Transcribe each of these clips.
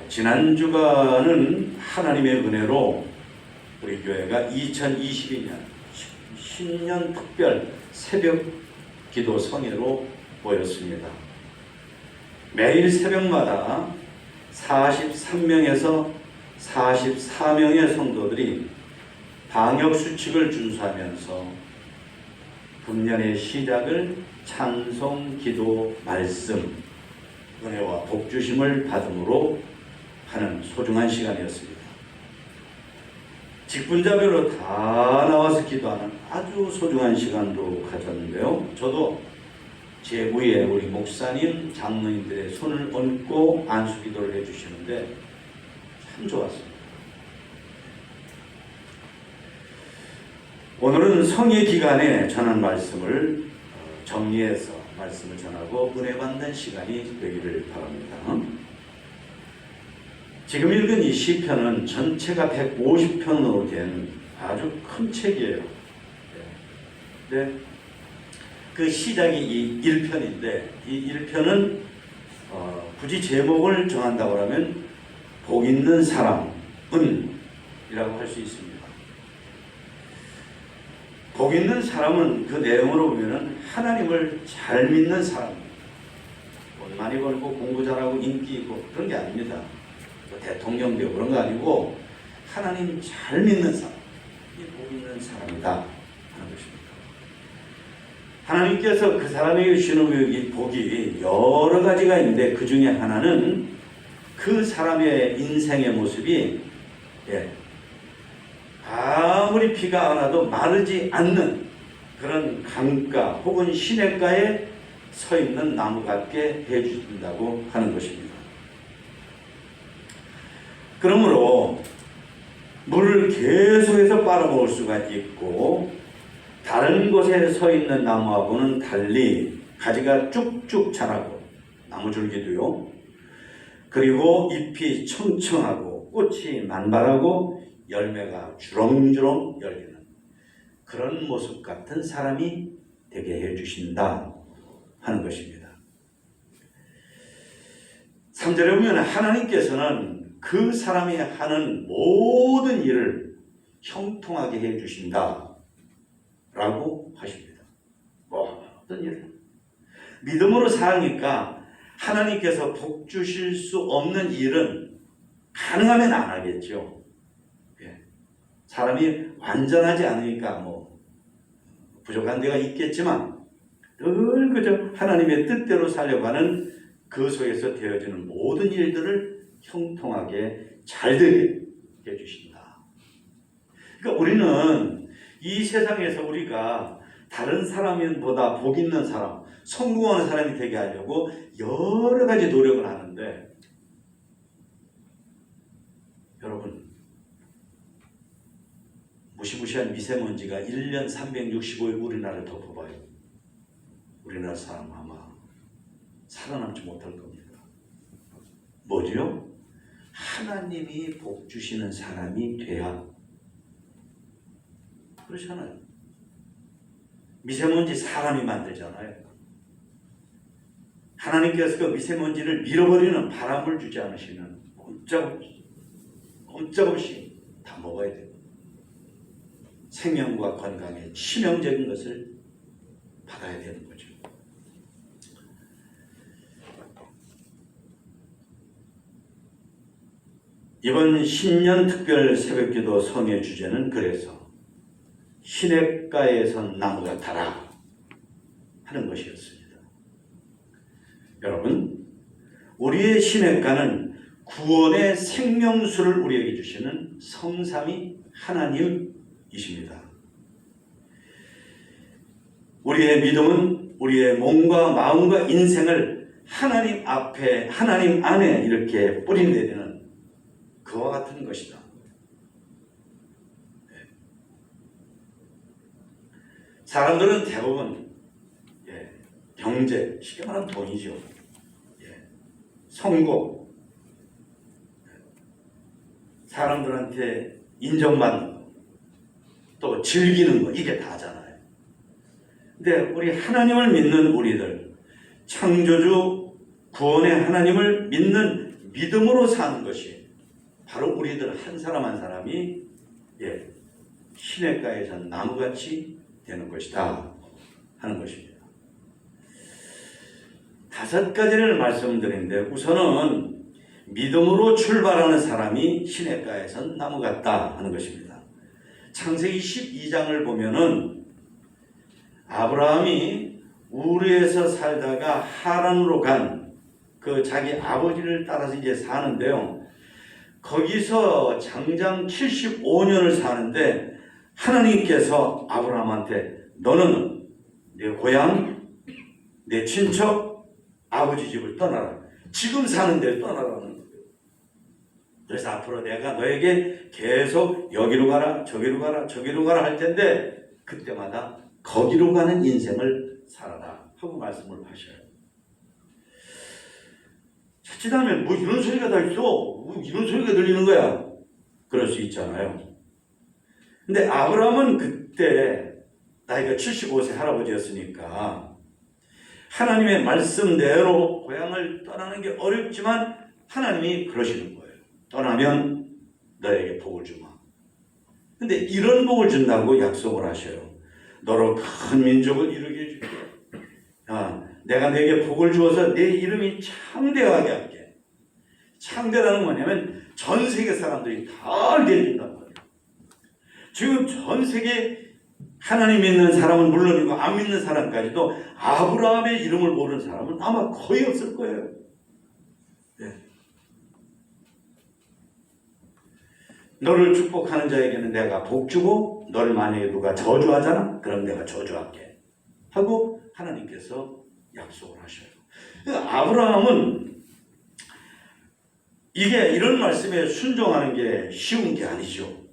지난 주간은 하나님의 은혜로 우리 교회가 2022년 신년 특별 새벽 기도 성회로 모였습니다. 매일 새벽마다 43명에서 44명의 성도들이 방역수칙을 준수하면서 금년의 시작을 찬송, 기도, 말씀, 은혜와 복주심을 받음으로 하는 소중한 시간이었습니다. 직분자별로 다 나와서 기도하는 아주 소중한 시간도 가졌는데요. 저도 제 위에 우리 목사님, 장로님들의 손을 얹고 안수기도를 해주시는데 참 좋았습니다. 오늘은 성의 기간에 전한 말씀을 정리해서 말씀을 전하고 은혜 받는 시간이 되기를 바랍니다. 지금 읽은 이 시편은 전체가 150편으로 된 아주 큰 책이에요. 네. 그 시작이 이 1편인데 이 1편은 굳이 제목을 정한다고 하면 복 있는 사람은 이라고 할 수 있습니다. 복 있는 사람은 그 내용으로 보면 하나님을 잘 믿는 사람입니다. 돈 많이 벌고 공부 잘하고 인기 있고 그런 게 아닙니다. 대통령 되고 그런 거 아니고 하나님 잘 믿는 사람, 복 있는 사람이다 하는 것입니다. 하나님께서 그 사람에게 주시는 이 복이 여러 가지가 있는데 그 중에 하나는 그 사람의 인생의 모습이 아무리 비가 안 와도 마르지 않는 그런 강가 혹은 시냇가에 서 있는 나무 같게 해주신다고 하는 것입니다. 그러므로 물을 계속해서 빨아먹을 수가 있고 다른 곳에 서 있는 나무하고는 달리 가지가 쭉쭉 자라고 나무줄기도요. 그리고 잎이 청청하고 꽃이 만발하고 열매가 주렁주렁 열리는 그런 모습 같은 사람이 되게 해주신다 하는 것입니다. 3절에 보면 하나님께서는 그 사람이 하는 모든 일을 형통하게 해주신다 라고 하십니다. 모든 일을 믿음으로 사니까 하나님께서 복 주실 수 없는 일은 가능하면 안 하겠죠. 사람이 완전하지 않으니까 부족한 데가 있겠지만 늘 그저 하나님의 뜻대로 살려가는 그 속에서 되어지는 모든 일들을 형통하게 잘 되게 해주신다. 그러니까 우리는 이 세상에서 우리가 다른 사람보다 복 있는 사람, 성공하는 사람이 되게 하려고 여러 가지 노력을 하는데 여러분 무시무시한 미세먼지가 1년 365일 우리나라를 덮어봐요. 우리나라 사람 아마 살아남지 못할 겁니다. 뭐지요? 하나님이 복 주시는 사람이 돼야 그렇잖아요. 미세먼지 사람이 만들잖아요. 하나님께서 그 미세먼지를 밀어버리는 바람을 주지 않으시면 꼼짝없이 다 먹어야 돼요. 생명과 건강에 치명적인 것을 받아야 되는 거죠. 이번 신년 특별 새벽기도 성의 주제는 그래서 시냇가에 선 나무 같아라 하는 것이었습니다. 여러분, 우리의 시냇가는 구원의 생명수를 우리에게 주시는 성삼위 하나님이십니다. 우리의 믿음은 우리의 몸과 마음과 인생을 하나님 앞에, 하나님 안에 이렇게 뿌리내리는 그와 같은 것이다. 사람들은 대부분 경제, 쉽게 말하면 돈이죠. 성공, 사람들한테 인정받는 거, 또 즐기는 거, 이게 다잖아요. 근데 우리 하나님을 믿는 우리들, 창조주 구원의 하나님을 믿는 믿음으로 사는 것이 바로 우리들 한 사람 한 사람이 시냇가에서 나무같이 되는 것이다 하는 것입니다. 5가지를 말씀드리는데 우선은 믿음으로 출발하는 사람이 시냇가에서 나무 같다 하는 것입니다. 창세기 12장을 보면은 아브라함이 우르에서 살다가 하란으로 간 그 자기 아버지를 따라서 이제 사는데요. 거기서 장장 75년을 사는데 하나님께서 아브라함한테 너는 내 고향, 내 친척, 아버지 집을 떠나라. 지금 사는 데를 떠나라는 거예요. 그래서 앞으로 내가 너에게 계속 여기로 가라, 저기로 가라, 저기로 가라 할 텐데 그때마다 거기로 가는 인생을 살아라 하고 말씀을 하셔요. 자칫하면 뭐 이런 소리가 다 있어? 뭐 이런 소리가 들리는 거야? 그럴 수 있잖아요. 근데 아브라함은 그때 나이가 75세 할아버지였으니까 하나님의 말씀대로 고향을 떠나는 게 어렵지만 하나님이 그러시는 거예요. 떠나면 너에게 복을 주마. 근데 이런 복을 준다고 약속을 하셔요. 너로 큰 민족을 이루게 해줄게. 내가 너에게 복을 주어서 내 이름이 창대하게 할게. 창대라는 뭐냐면 전 세계 사람들이 다 알게 해준단 말이에요. 지금 전 세계 하나님 믿는 사람은 물론이고 안 믿는 사람까지도 아브라함의 이름을 모르는 사람은 아마 거의 없을 거예요. 네. 너를 축복하는 자에게는 내가 복 주고 너를 만약에 누가 저주하잖아? 그럼 내가 저주할게 하고 하나님께서 약속을 하셔요. 그러니까 아브라함은 이게 이런 말씀에 순종하는 게 쉬운 게 아니죠.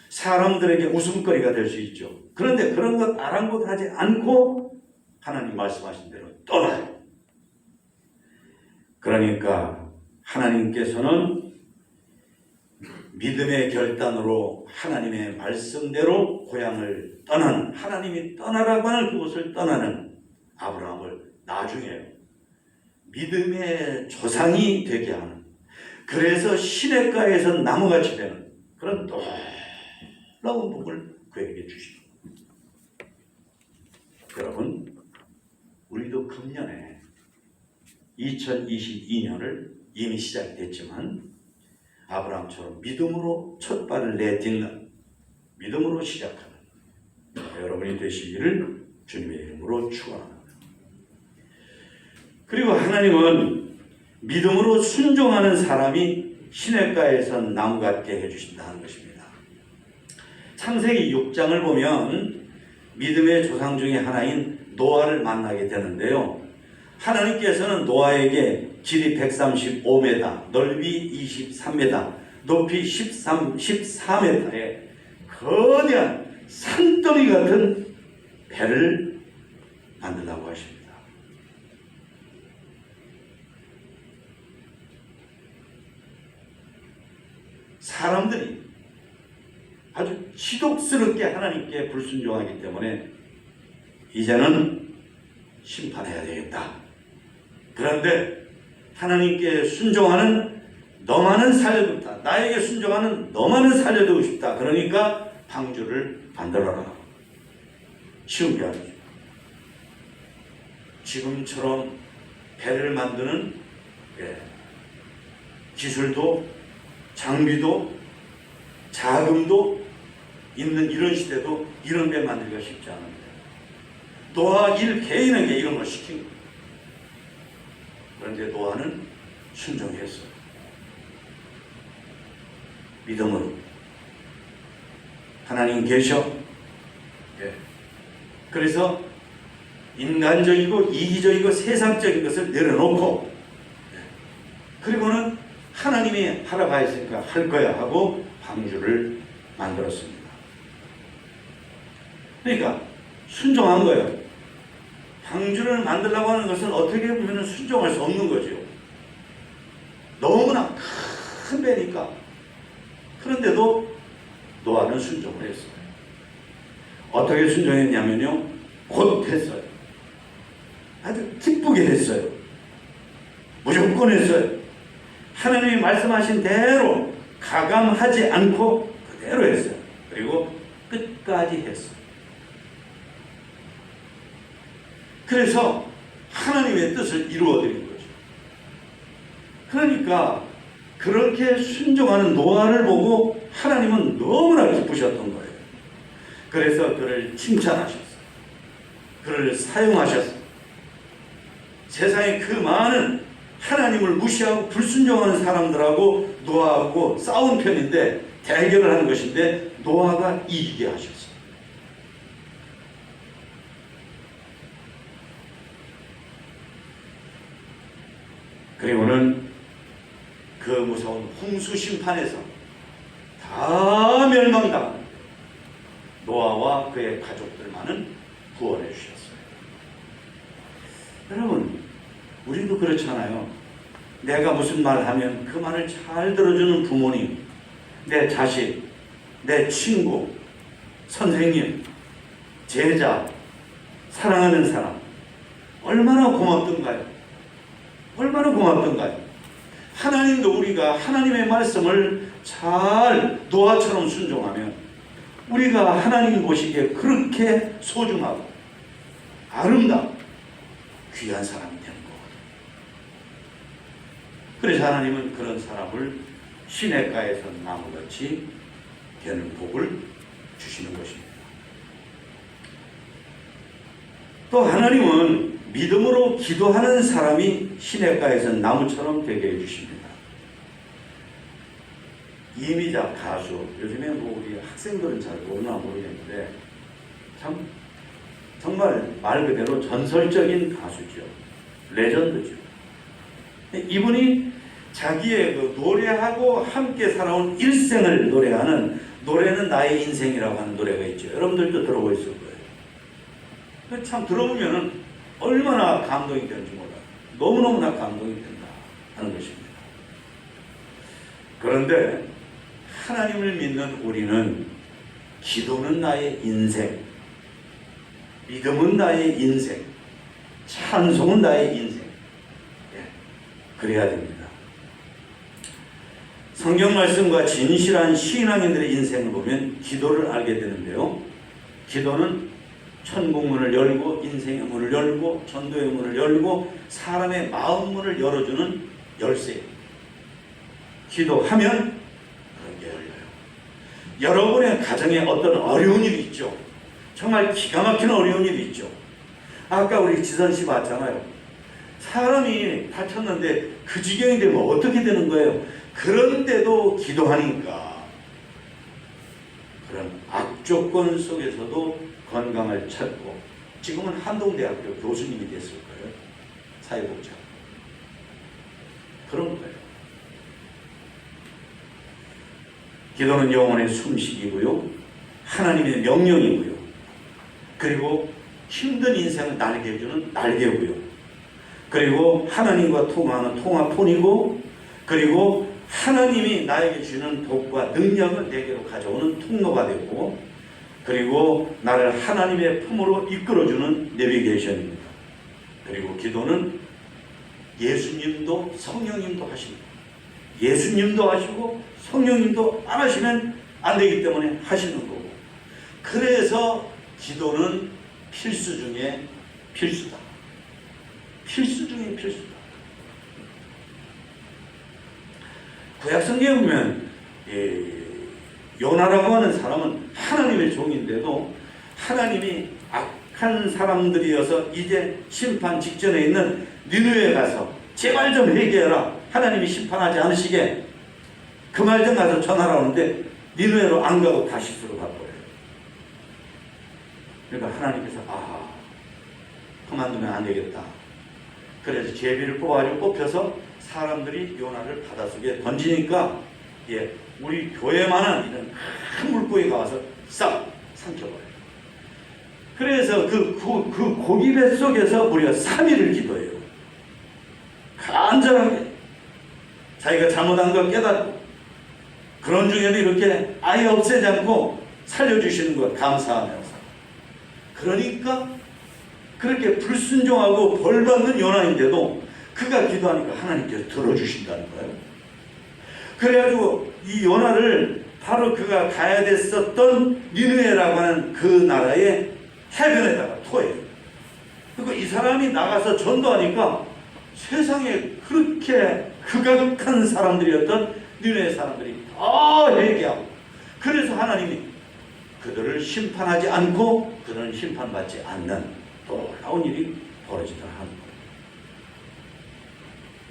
사람들에게 웃음거리가 될 수 있죠. 그런데 그런 것 아랑곳하지 않고 하나님 말씀하신 대로 떠나요. 그러니까 하나님께서는 믿음의 결단으로 하나님의 말씀대로 고향을 떠나는, 하나님이 떠나라고 하는 그곳을 떠나는 아브라함을 나중에 믿음의 조상이 되게 하는, 그래서 시냇가에서 나무같이 되는 그런 놀라운 복을 그에게 주시는 겁니다. 여러분, 우리도 금년에 2022년을 이미 시작됐지만 아브라함처럼 믿음으로 첫 발을 내딛는, 믿음으로 시작하는 여러분이 되시기를 주님의 이름으로 축원합니다. 그리고 하나님은 믿음으로 순종하는 사람이 시냇가에서 나무 같게 해주신다는 것입니다. 창세기 6장을 보면 믿음의 조상 중에 하나인 노아를 만나게 되는데요. 하나님께서는 노아에게 길이 135m, 넓이 23m, 높이 14m의 거대한 산더미 같은 배를 만들라고 하십니다. 사람들이 아주 지독스럽게 하나님께 불순종하기 때문에 이제는 심판해야 되겠다. 그런데 하나님께 순종하는 너만은 살려두고 싶다. 나에게 순종하는 너만은 살려두고 싶다. 그러니까 방주를 만들어라. 쉬운 게 아니죠. 지금처럼 배를 만드는 기술도 장비도 자금도 있는 이런 시대도 이런 배 만들기가 쉽지 않은데 노아 일 개인에게 이런 걸 시킨 거예요. 그런데 노아는 순종했어요. 믿음으로 하나님 계셔. 그래서 인간적이고 이기적이고 세상적인 것을 내려놓고 그리고는 하나님이 하라고 했으니까 할 거야 하고 방주를 만들었습니다. 그러니까 순종한 거예요. 방주를 만들려고 하는 것은 어떻게 보면 순종할 수 없는 거죠. 너무나 큰 배니까. 그런데도 노아는 순종을 했어요. 어떻게 순종했냐면요, 곧 했어요. 아주 기쁘게 했어요. 무조건 했어요. 하나님이 말씀하신 대로 가감하지 않고 그대로 했어요. 그리고 끝까지 했어요. 그래서 하나님의 뜻을 이루어드린 거죠. 그러니까 그렇게 순종하는 노아를 보고 하나님은 너무나 기쁘셨던 거예요. 그래서 그를 칭찬하셨어요. 그를 사용하셨어요. 세상에 그 많은 하나님을 무시하고 불순종하는 사람들하고 노아하고 싸운 편인데, 대결을 하는 것인데 노아가 이기게 하셨어요. 그리고는 그 무서운 홍수 심판에서 다 멸망당한 노아와 그의 가족들만은 구원해 주셨어요. 여러분, 우리도 그렇잖아요. 내가 무슨 말 하면 그 말을 잘 들어주는 부모님, 내 자식, 내 친구, 선생님, 제자, 사랑하는 사람, 얼마나 고맙던가요? 얼마나 고맙던가요? 하나님도 우리가 하나님의 말씀을 잘 노아처럼 순종하면 우리가 하나님 보시기에 그렇게 소중하고 아름답고 귀한 사람이 되는 거거든요. 그래서 하나님은 그런 사람을 시냇가에서 나무같이 되는 복을 주시는 것입니다. 또 하나님은 믿음으로 기도하는 사람이 시냇가에서 나무처럼 되게 해주십니다. 이미자 가수, 요즘에 뭐 우리 학생들은 잘 모르나 모르겠는데 정말 말 그대로 전설적인 가수죠. 레전드죠. 이분이 자기의 그 노래하고 함께 살아온 일생을 노래하는 노래는 나의 인생이라고 하는 노래가 있죠. 여러분들도 들어보셨을 거예요. 참 들어보면은 얼마나 감동이 되는지 몰라요. 너무너무나 감동이 된다 하는 것입니다. 그런데 하나님을 믿는 우리는 기도는 나의 인생, 믿음은 나의 인생, 찬송은 나의 인생. 그래야 됩니다. 성경 말씀과 진실한 신앙인들의 인생을 보면 기도를 알게 되는데요. 기도는 천국문을 열고 인생의 문을 열고 전도의 문을 열고 사람의 마음 문을 열어주는 열쇠입니다. 기도하면 그런 게 열려요. 여러분의 가정에 어떤 어려운 일이 있죠. 정말 기가 막히는 어려운 일이 있죠. 아까 우리 지선 씨 봤잖아요. 사람이 다쳤는데 그 지경이 되면 어떻게 되는 거예요? 그런데도 기도하니까 그런 악조건 속에서도 건강을 찾고 지금은 한동대학교 교수님이 됐을 거예요. 사회복지학. 그런 거예요. 기도는 영혼의 숨쉬기고요. 하나님의 명령이고요. 그리고 힘든 인생을 날게 해주는 날개고요. 그리고 하나님과 통하는 통화폰이고, 그리고 하나님이 나에게 주는 복과 능력을 내게로 가져오는 통로가 되고, 그리고 나를 하나님의 품으로 이끌어주는 내비게이션입니다. 그리고 기도는 예수님도 성령님도 하십니다. 예수님도 하시고 성령님도 안 하시면 안 되기 때문에 하시는 거고, 그래서 기도는 필수 중에 필수다. 필수 중에 필수다. 구약성경에 보면 요나라고 하는 사람은 하나님의 종인데도 하나님이 악한 사람들이어서 이제 심판 직전에 있는 니느웨에 가서 제발 좀 회개해라. 하나님이 심판하지 않으시게 그 말 좀 가서 전하라 하는데 니느웨로 안 가고 다시스로 가버려요. 그러니까 하나님께서 그만두면 안 되겠다. 그래서 제비를 뽑혀서 사람들이 요나를 바닷속에 던지니까 우리 교회만한 이런 큰 물고기가 와서 싹 삼켜버려요. 그래서 그 고기 뱃속에서 우리가 3일을 기도해요. 간절하게 자기가 잘못한 걸 깨닫고, 그런 중에도 이렇게 아예 없애지 않고 살려주시는 것 감사하면서, 그러니까 그렇게 불순종하고 벌받는 요나인데도 그가 기도하니까 하나님께서 들어주신다는 거예요. 그래가지고 이 요나를 바로 그가 가야 됐었던 니느웨라고 하는 그 나라의 해변에다가 토해요. 그리고 이 사람이 나가서 전도하니까 세상에 그렇게 극악한 사람들이었던 니느웨 사람들이 다 회개하고, 그래서 하나님이 그들을 심판하지 않고 그들은 심판받지 않는 놀라운 일이 벌어지더라 하는 거예요.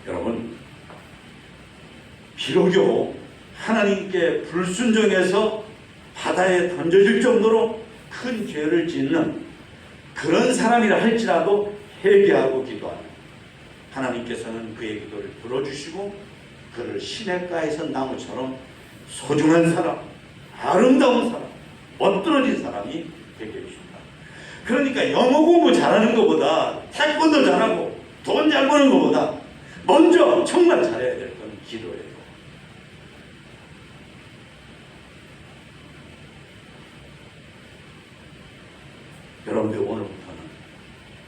여러분, 비로소 하나님께 불순종해서 바다에 던져질 정도로 큰 죄를 짓는 그런 사람이라 할지라도 회개하고 기도하는 하나님께서는 그의 기도를 들어주시고 그를 시냇가에서 나무처럼 소중한 사람, 아름다운 사람, 멋들어진 사람이 되게 해주십니다. 그러니까 영어 공부 잘하는 것보다, 태권도 잘하고 돈 잘 버는 것보다 먼저 정말 잘해야 될 건 기도예요. 여러분들 오늘부터는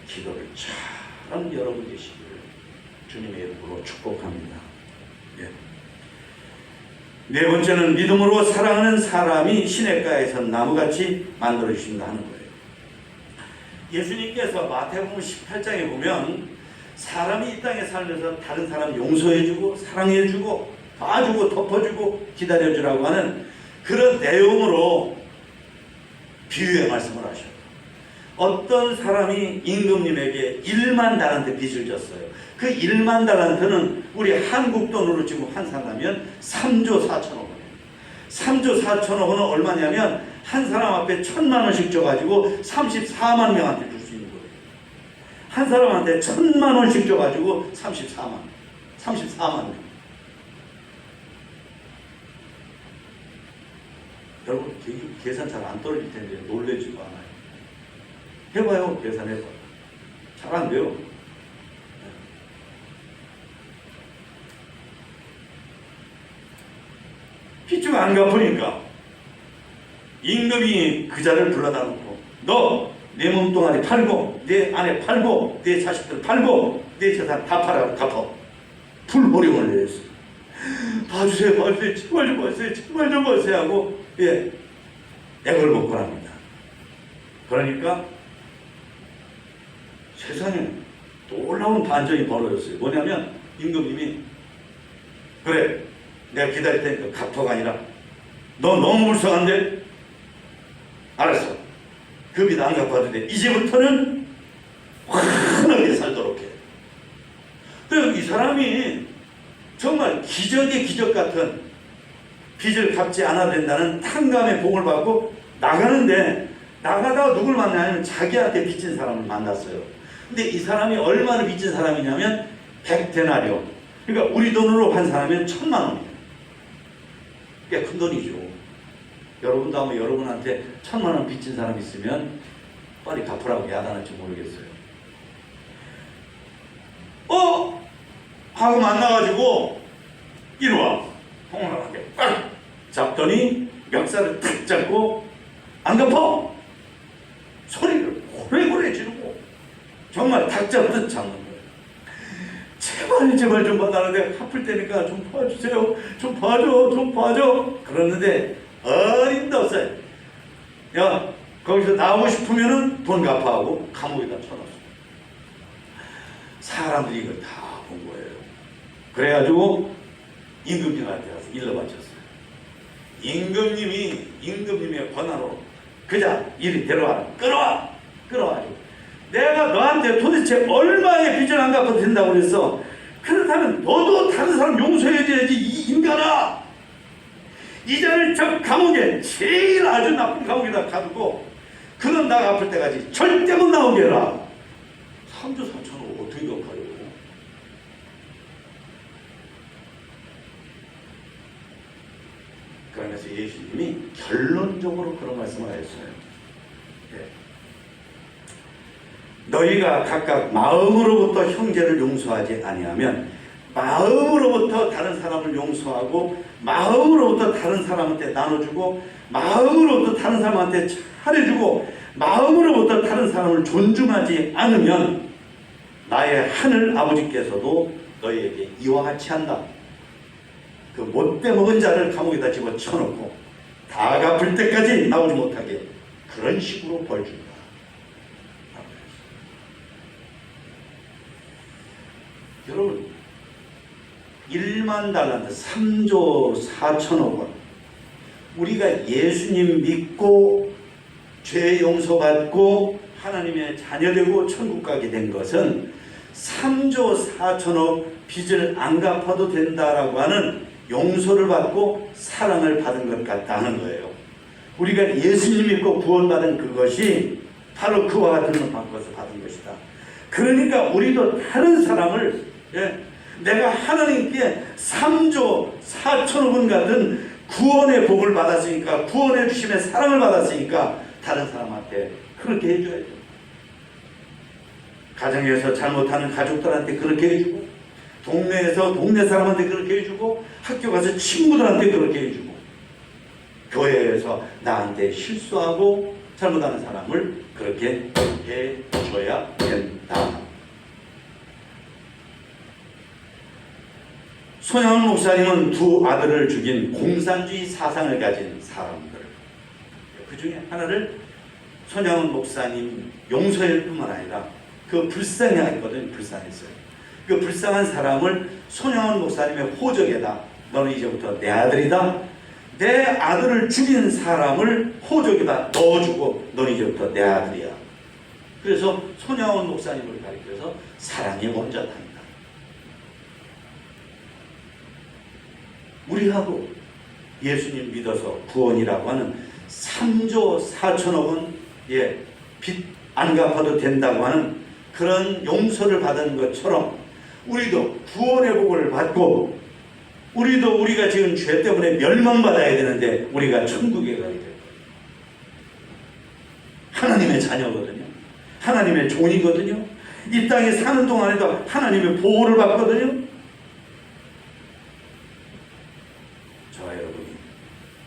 기도를 잘 여러분 되시기를 주님의 이름으로 축복합니다. 예. 네 번째는 믿음으로 사랑하는 사람이 시냇가에서 나무같이 만들어주신다 하는 거예요. 예수님께서 마태복음 18장에 보면 사람이 이 땅에 살면서 다른 사람 용서해주고 사랑해주고 봐주고 덮어주고 기다려주라고 하는 그런 내용으로 비유의 말씀을 하셔요. 어떤 사람이 임금님에게 1만 달란트 빚을 졌어요. 그 1만 달란트는 우리 한국 돈으로 지금 환산하면 3조 4천억 원이에요. 3조 4천억 원은 얼마냐면 한 사람 앞에 1,000만 원씩 줘가지고 34만 명한테 줄 수 있는 거예요. 한 사람한테 1,000만 원씩 줘가지고 34만 명. 여러분 계산 잘 안 떨어질 텐데 놀래지도 않아요. 해봐요. 계산해봐. 잘 안 돼요. 빚을 안 갚으니까 임금이 그자를 불러다 놓고 너 내 몸뚱아리 팔고 내 아내 팔고 내 자식들 팔고 내 재산 다 팔아 갚아. 불호령을 내렸어요. 봐주세요. 제발 좀 봐주세요. 제발 좀 봐주세요 하고 액을 먹고 합니다. 그러니까 세상에 놀라운 반전이 벌어졌어요. 뭐냐면 임금님이 그래 내가 기다릴 테니까 갚아가 아니라 너 너무 불쌍한데 알았어. 그 빚 안 갚아도 돼. 이제부터는 환하게 살도록 해. 그래서 이 사람이 정말 기적의 기적 같은 빚을 갚지 않아도 된다는 탕감의 복을 받고 나가는데 나가다가 누굴 만나냐면 자기한테 빚진 사람을 만났어요. 근데 이 사람이 얼마나 빚진 사람이냐면 100데나리온. 그러니까 우리 돈으로 환산하면 1,000만 원이에요. 꽤 큰 돈이죠. 여러분도 아마 여러분한테 1,000만 원 빚진 사람 있으면 빨리 갚으라고 야단할지 모르겠어요. 하고 만나가지고 이리 와. 통화하게 딱 잡더니 멱살을 탁 잡고 안 갚아. 소리를 고래고래 지르고 정말 닭 잡듯 잡는 거예요. 제발 좀 봐달라는데 갚을 테니까 좀 봐주세요. 좀 봐줘. 그러는데 어림도 없어요. 야 거기서 나오고 싶으면은 돈 갚아하고 감옥에다 쳐놨어요. 사람들이 이걸 다 본 거예요. 그래가지고 임금님한테 가서 일러 바쳤어요. 임금님의 권한으로 그자 이리 데려와라. 끌어와가지고 내가 너한테 도대체 얼마의 빚을 안 갚아도 된다고 그랬어. 그렇다면 너도 다른 사람 용서해줘야지 이 인간아. 이자를 저 감옥에 제일 아주 나쁜 감옥에다 가두고 그는 나 갚을 때까지 절대 못 나오게 해라. 3조 4천억 어떻게 갚아요? 그러면서 예수님이 결론적으로 그런 말씀을 하셨어요. 너희가 각각 마음으로부터 형제를 용서하지 아니하면 마음으로부터 다른 사람을 용서하고 마음으로부터 다른 사람한테 나눠주고 마음으로부터 다른 사람한테 잘해주고 마음으로부터 다른 사람을 존중하지 않으면 나의 하늘 아버지께서도 너희에게 이와 같이 한다. 그 못돼 먹은 자를 감옥에다 집어쳐놓고 다 갚을 때까지 나오지 못하게 그런 식으로 벌 준다. 여러분 1만 달란트 3조 4천억 원 우리가 예수님 믿고 죄 용서받고 하나님의 자녀되고 천국 가게 된 것은 3조 4천억 빚을 안 갚아도 된다라고 하는 용서를 받고 사랑을 받은 것 같다 하는 거예요. 우리가 예수님 믿고 구원받은 그것이 바로 그와 같은 걸 바꿔서 받은 것이다. 그러니까 우리도 다른 사람을 내가 하나님께 3조 4천억 원 같은 구원의 복을 받았으니까 구원해 주심의 사랑을 받았으니까 다른 사람한테 그렇게 해줘야죠. 가정에서 잘못하는 가족들한테 그렇게 해주고 동네에서 동네 사람한테 그렇게 해주고 학교 가서 친구들한테 그렇게 해주고 교회에서 나한테 실수하고 잘못하는 사람을 그렇게 해줘야 된다. 손양원 목사님은 두 아들을 죽인 공산주의 사상을 가진 사람들 그 중에 하나를 손양원 목사님 용서할 뿐만 아니라 그 불쌍했거든요. 불쌍했어요. 그 불쌍한 사람을 손양원 목사님의 호적에다 너는 이제부터 내 아들이다. 내 아들을 죽인 사람을 호적에다 넣어주고 너는 이제부터 내 아들이야. 그래서 손양원 목사님을 가리켜서 사랑의 원자탄이다. 우리하고 예수님 믿어서 구원이라고 하는 3조 4천억 원의 빚 안 갚아도 된다고 하는 그런 용서를 받은 것처럼 우리도 구원의 복을 받고 우리도 우리가 지금 죄 때문에 멸망받아야 되는데 우리가 천국에 가게 될 거예요. 하나님의 자녀거든요. 하나님의 종이거든요. 이 땅에 사는 동안에도 하나님의 보호를 받거든요. 저와 여러분이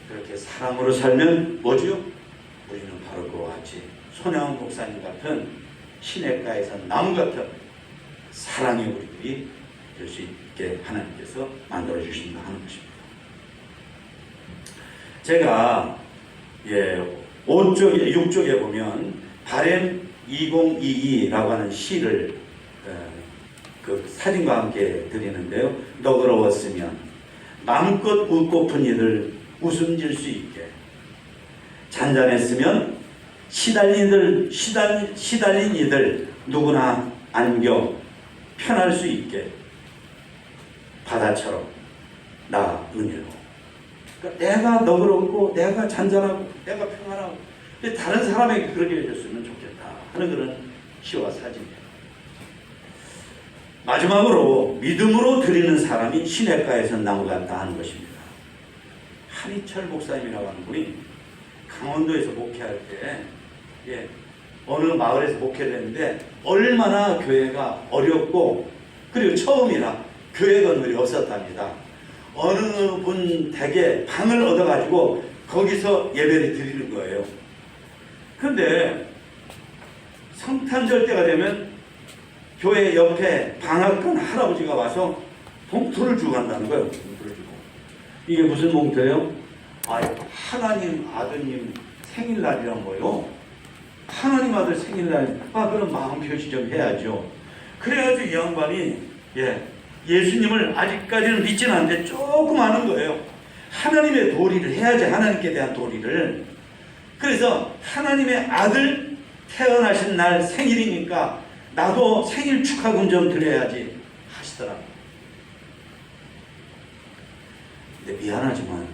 그렇게 사랑으로 살면 뭐지요? 우리는 바로 그와 같이 손양원 목사님 같은 시냇가에서 나무 같은 사랑의 우리들이 될 수 있게 하나님께서 만들어 주신다 하는 것입니다. 제가 5쪽에 6쪽에 보면 바램 2022라고 하는 시를 그 사진과 함께 드리는데요. 너그러웠으면 마음껏 웃고픈 이들 웃음 질 수 있게, 잔잔했으면 시달린 이들 누구나 안겨 편할 수 있게, 바다처럼 나 은혜로. 그러니까 내가 너그럽고 내가 잔잔하고 내가 평안하고 다른 사람에게 그렇게 해줬으면 좋겠다 하는 그런 시와 사진이에요. 마지막으로 믿음으로 드리는 사람이 시냇가에서 나무 같다 하는 것입니다. 한희철 목사님이라고 하는 분이 강원도에서 목회할 때 어느 마을에서 목회를 했는데 얼마나 교회가 어렵고 그리고 처음이라 교회 건물이 없었답니다. 어느 분 댁에 방을 얻어가지고 거기서 예배를 드리는 거예요. 그런데 성탄절 때가 되면 교회 옆에 방앗간 할아버지가 와서 봉투를 주고 간다는 거예요. 봉투를 주고. 이게 무슨 봉투예요? 하나님 아드님 생일날이란 거예요. 하나님 아들 생일날, 그럼 마음 표시 좀 해야죠. 그래가지고 이 양반이 예수님을 아직까지는 믿지는 않는데 조금 아는 거예요. 하나님의 도리를 해야지, 하나님께 대한 도리를. 그래서 하나님의 아들 태어나신 날 생일이니까 나도 생일 축하금 좀 드려야지 하시더라고요. 근데 미안하지만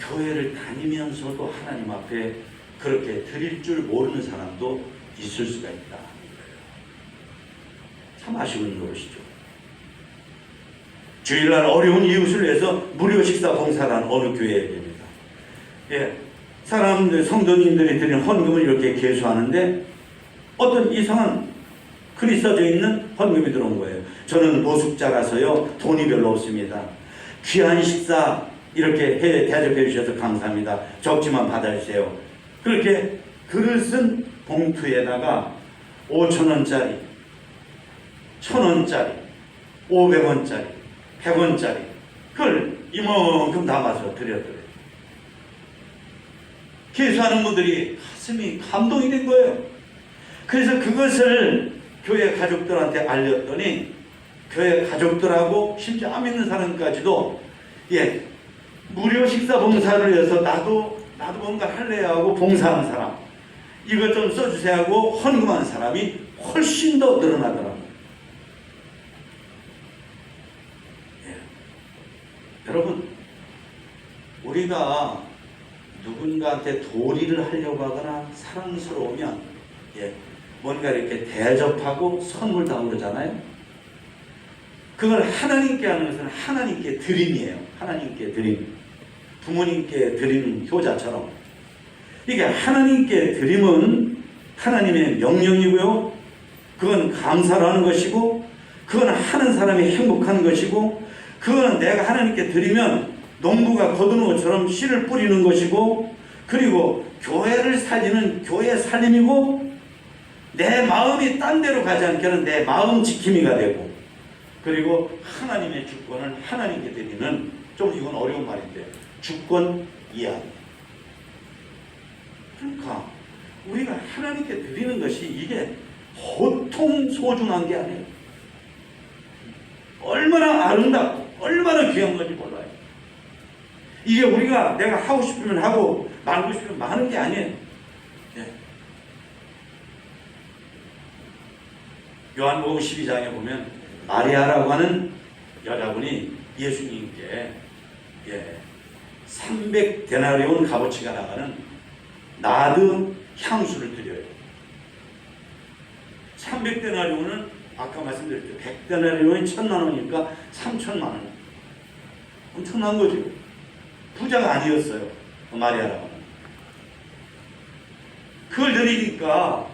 교회를 다니면서도 하나님 앞에 그렇게 드릴 줄 모르는 사람도 있을 수가 있다. 참 아쉬운 노릇이죠. 주일날 어려운 이웃을 위해서 무료 식사 봉사를 하는 어느 교회입니다. 사람들, 성도님들이 드리는 헌금을 이렇게 계수하는데 어떤 이상한 글이 써져 있는 헌금이 들어온 거예요. 저는 노숙자라서요 돈이 별로 없습니다. 귀한 식사 이렇게 대접해 주셔서 감사합니다. 적지만 받아주세요. 그렇게 글을 쓴 봉투에다가 5,000원짜리, 1,000원짜리, 500원짜리, 100원짜리 그걸 이만큼 담아서 드렸더래요. 개수하는 분들이 가슴이 감동이 된 거예요. 그래서 그것을 교회 가족들한테 알렸더니 교회 가족들하고 심지어 안 믿는 사람까지도 무료 식사 봉사를 해서 나도 뭔가 할래 하고 봉사하는 사람, 이것 좀 써주세요 하고 헌금하는 사람이 훨씬 더 늘어나더라고요. 여러분, 우리가 누군가한테 도리를 하려고 하거나 사랑스러우면 뭔가 이렇게 대접하고 선물도 그러잖아요. 그걸 하나님께 하는 것은 하나님께 드림이에요. 하나님께 드림. 부모님께 드리는 효자처럼. 이게 하나님께 드림은 하나님의 명령이고요. 그건 감사로 하는 것이고, 그건 하는 사람이 행복한 것이고, 그거는 내가 하나님께 드리면 농부가 거두는 것처럼 씨를 뿌리는 것이고, 그리고 교회를 살리는 교회 살림이고, 내 마음이 딴 데로 가지 않게 하는 내 마음 지킴이가 되고, 그리고 하나님의 주권을 하나님께 드리는, 좀 이건 어려운 말인데, 주권 이하. 그러니까 우리가 하나님께 드리는 것이 이게 보통 소중한 게 아니에요. 얼마나 아름답고 얼마나 귀한 건지 몰라요. 이게 우리가 내가 하고 싶으면 하고 말고 싶으면 마는 게 아니에요. 요한복음 12장에 보면 마리아라고 하는 여자분이 예수님께 300데나리온 값어치가 나가는 나드 향수를 드려요. 300데나리온은 아까 말씀드렸죠. 100데나리온이 1000만원이니까 3000만원. 엄청난 거죠. 부자가 아니었어요. 마리아라고. 그걸 드리니까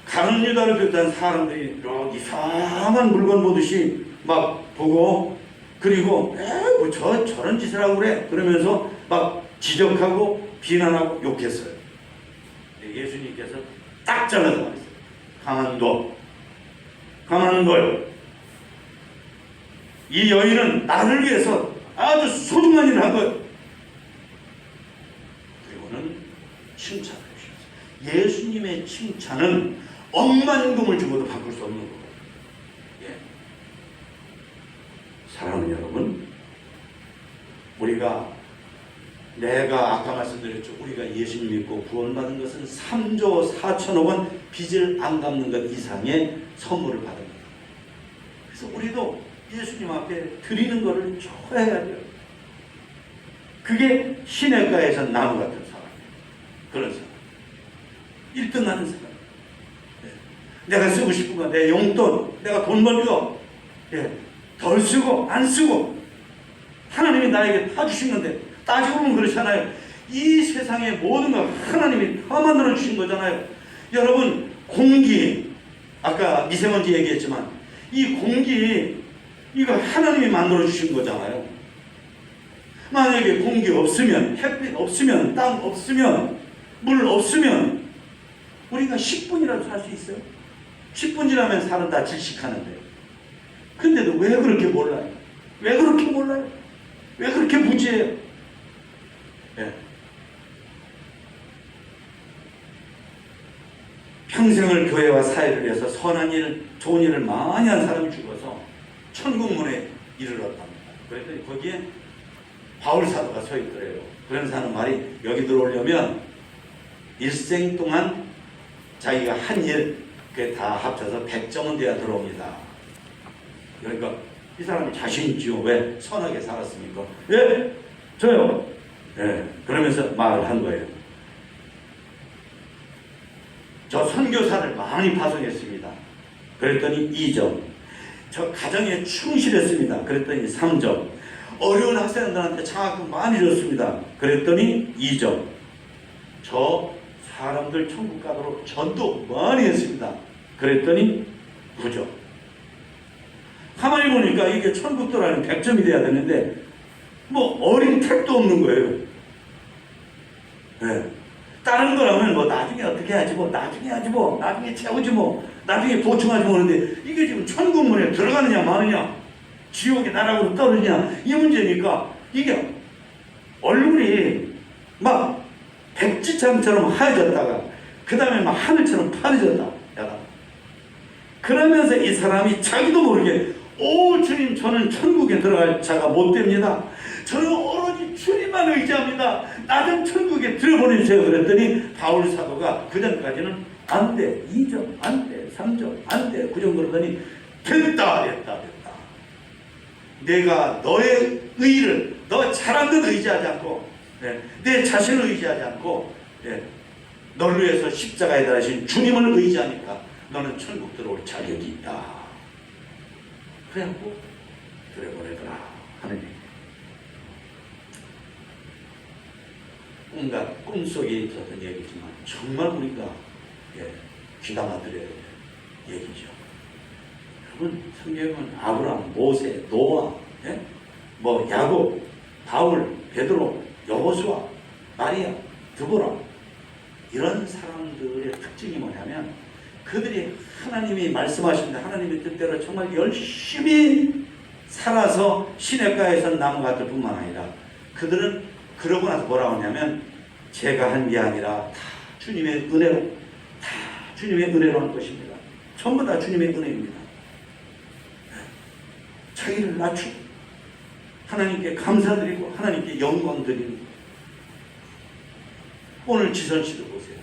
가룟 유다를 비롯한 사람들이 이상한 물건 보듯이 막 보고, 그리고 저런 짓을 하고 그래 그러면서 막 지적하고 비난하고 욕했어요. 예수님께서 딱 잘라서 말했어요. 가만 돌. 이 여인은 나를 위해서 아주 소중한 일을 한 거예요. 그리고는 칭찬을 해주셨어요. 예수님의 칭찬은 억만금을 주고도 바꿀 수 없는 거예요. 사랑하는 여러분, 내가 아까 말씀드렸죠. 우리가 예수님 믿고 구원받은 것은 3조 4천억 원 빚을 안 갚는 것 이상의 선물을 받은 거예요. 그래서 우리도 예수님 앞에 드리는 것을 좋아해야 돼요. 그게 시냇가에서 나무 같은 사람이에요. 그런 사람. 1등 하는 사람. 내가 쓰고 싶은 거, 내 용돈, 내가 돈 벌 거, 덜 쓰고 안 쓰고 하나님이 나에게 다 주신 건데, 따지고 보면 그렇잖아요. 이 세상의 모든 걸 하나님이 다 만들어 주신 거잖아요. 여러분, 공기, 아까 미세먼지 얘기했지만 이 공기, 이거 하나님이 만들어 주신 거잖아요. 만약에 공기 없으면, 햇빛 없으면, 땅 없으면, 물 없으면 우리가 10분이라도 살 수 있어요? 10분 지나면 사람 다 질식하는데, 근데도 왜 그렇게 몰라요? 왜 그렇게 몰라요? 왜 그렇게 무지해요? 평생을 교회와 사회를 위해서 선한 일, 좋은 일을 많이 한 사람이 죽어서 천국문에 이르렀답니다. 그랬더니 거기에 바울 사도가 서 있더래요. 그러면서 하는 말이, 여기 들어오려면 일생 동안 자기가 한 일, 그게 다 합쳐서 100점은 돼야 들어옵니다. 그러니까 이 사람이 자신 있지요. 왜? 선하게 살았으니까. 저요. 그러면서 말을 한 거예요. 저 선교사를 많이 파송했습니다. 그랬더니 2점. 저 가정에 충실했습니다. 그랬더니 3점. 어려운 학생들한테 장학금 많이 줬습니다. 그랬더니 2점. 저 사람들 천국 가도록 전도 많이 했습니다. 그랬더니 9점. 가만히 보니까 이게 천국 들어가는 100점이 돼야 되는데 뭐 어린 택도 없는 거예요. 다른 거라면 뭐 나중에 어떻게 하지, 나중에 채우지, 나중에 보충하지 그러는데 이게 지금 천국문에 들어가느냐 마느냐, 지옥의 나락으로 떨어지냐, 이 문제니까 이게 얼굴이 막 백지장처럼 하얘졌다가 그 다음에 막 하늘처럼 파래졌다. 그러면서 이 사람이 자기도 모르게 오 주님, 저는 천국에 들어갈 자가 못 됩니다. 저는 오로지 주님만 의지합니다. 나 좀 천국에 들어보내주세요. 그랬더니 바울 사도가 그 전까지는 안 돼, 2점 안 돼, 3점 안 돼, 9점 그러더니 됐다. 내가 너의 의를, 너 잘한 것 의지하지 않고, 내 자신을 의지하지 않고, 너를 위해서 십자가에 달하신 주님을 의지하니까 너는 천국 들어올 자격이 있다. 그래갖고 들여보내더라 하느님. 온갖 꿈속에 있었던 얘기지만 정말 우리가 귀담아 들어야 될 얘기죠. 여러분, 성경은 아브라함, 모세, 노아, 뭐 야곱, 바울, 베드로, 여호수아, 마리아, 드보라, 이런 사람들의 특징이 뭐냐면 그들이 하나님이 말씀하십니다. 하나님의 뜻대로 정말 열심히 살아서 시냇가에서 나무 같을 뿐만 아니라 그들은 그러고 나서 뭐라고 하냐면 제가 한 게 아니라 다 주님의 은혜로, 다 주님의 은혜로 한 것입니다. 전부 다 주님의 은혜입니다. 자기를 낮추고 하나님께 감사드리고 하나님께 영광 드리는. 오늘 지선 씨를 보세요.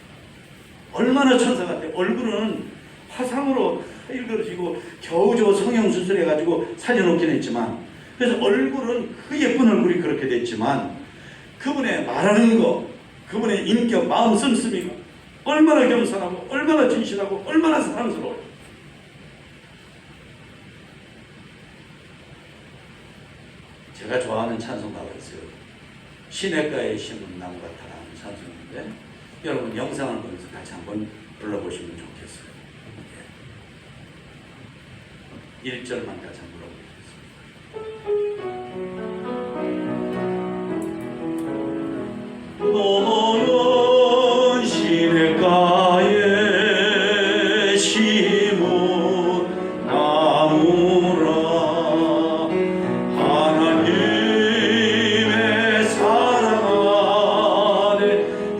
얼마나 천사 같아요. 얼굴은 화상으로 일그러지고 겨우겨우 성형수술 해가지고 살려놓긴 했지만, 그래서 얼굴은 그 예쁜 얼굴이 그렇게 됐지만 그분의 말하는 거, 그분의 인격, 마음 씀씀이가 얼마나 겸손하고 얼마나 진실하고 얼마나 사랑스러워요. 제가 좋아하는 찬송가가 있어요. 시냇가에 심은 나무 같다라는 찬송인데 여러분 영상을 보면서 같이 한번 불러보시면 좋겠어요. 1절만 같이 한번 불러보겠습니다. 너는 시냇가에 심은 나무라 하나님의 사랑 안에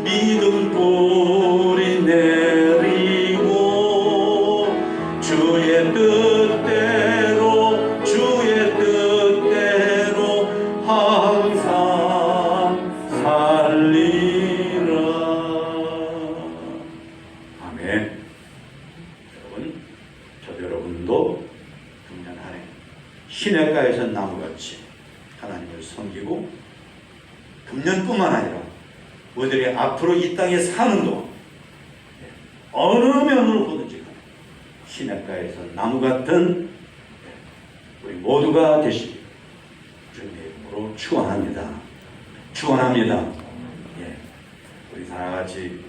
믿음 뿌리 내리고 주의 뜻대로 항상 살리라. 아멘. 여러분, 저도 여러분도 금년 한 해 시냇가에서 나무같이 하나님을 섬기고 금년뿐만 아니라 우리들이 앞으로 이 땅에 사는 동안 어느 면으로 보든지 시냇가에서 나무 같은 우리 모두가 되시길 주님의 이름으로 축원합니다. 축원합니다. 우리 다 같이